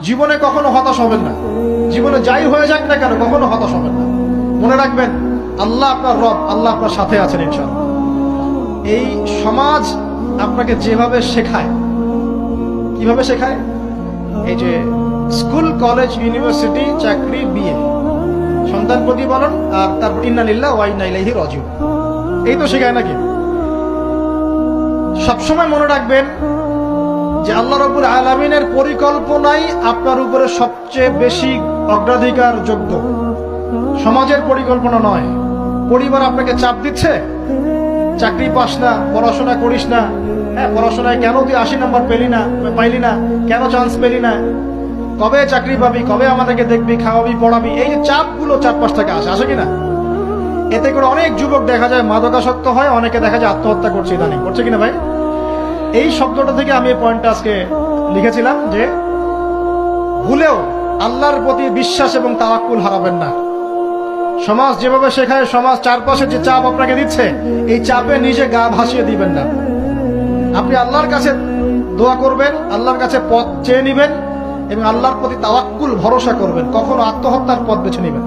জীবনে কখনো হতাশ হবেন না। জীবনে যাই হয়ে যাক না কেন কখনো হতাশ হবেন না। মনে রাখবেন আল্লাহ আপনার রব, আল্লাহ আপনার সাথে আছেন ইনশাআল্লাহ। এই সমাজ আপনাকে যেভাবে শেখায়, কিভাবে শেখায়, এই যে স্কুল, কলেজ, ইউনিভার্সিটি, চাকরি, বিয়ে, সন্তান প্রতিপালন, আর তারপর ইন্না লিল্লাহি ওয়া ইন্না ইলাইহি রাজিউন, এই তো শেখায় নাকি? সবসময় মনে রাখবেন যে আল্লাহ রাব্বুল আলামিনের পরিকল্পনাই আপনার উপরে সবচেয়ে বেশি অগ্রাধিকার যোগ্য, সমাজের পরিকল্পনা নয়। পরিবার আপনাকে চাপ দিচ্ছে, চাকরি পাস না, পড়াশোনা করিস না, হ্যাঁ পড়াশোনায় কেন তুই 80 নম্বর পাইলি না, কেন চান্স পেলি না, কবে চাকরি পাবি, কবে আমাদেরকে দেখবি, খাওয়াবি, পড়াবি, এই যে চাপগুলো চারপাশ থেকে আসে কিনা, এতে করে অনেক যুবক দেখা যায় মাদকাসক্ত হয়, অনেকে দেখা যায় আত্মহত্যা করছে, ইদানিং করছে কিনা ভাই? এই শব্দটা থেকে আমি এই পয়েন্টটা আজকে লিখেছিলাম যে ভুলেও আল্লাহর প্রতি বিশ্বাস এবং তাওয়াক্কুল হারাবেন না। সমাজ যেভাবে শেখায়, সমাজ চারপাশে যে চাপ আপনাকে দিচ্ছে, এই চাপে নিজে গা ভাসিয়ে দিবেন না। আপনি আল্লাহর কাছে দোয়া করবেন, আল্লাহর কাছে পথ চেয়ে নিবেন এবং আল্লাহর প্রতি তাওয়াক্কুল ভরসা করবেন। কখনো আত্মহত্যার পথ বেছে নিবেন।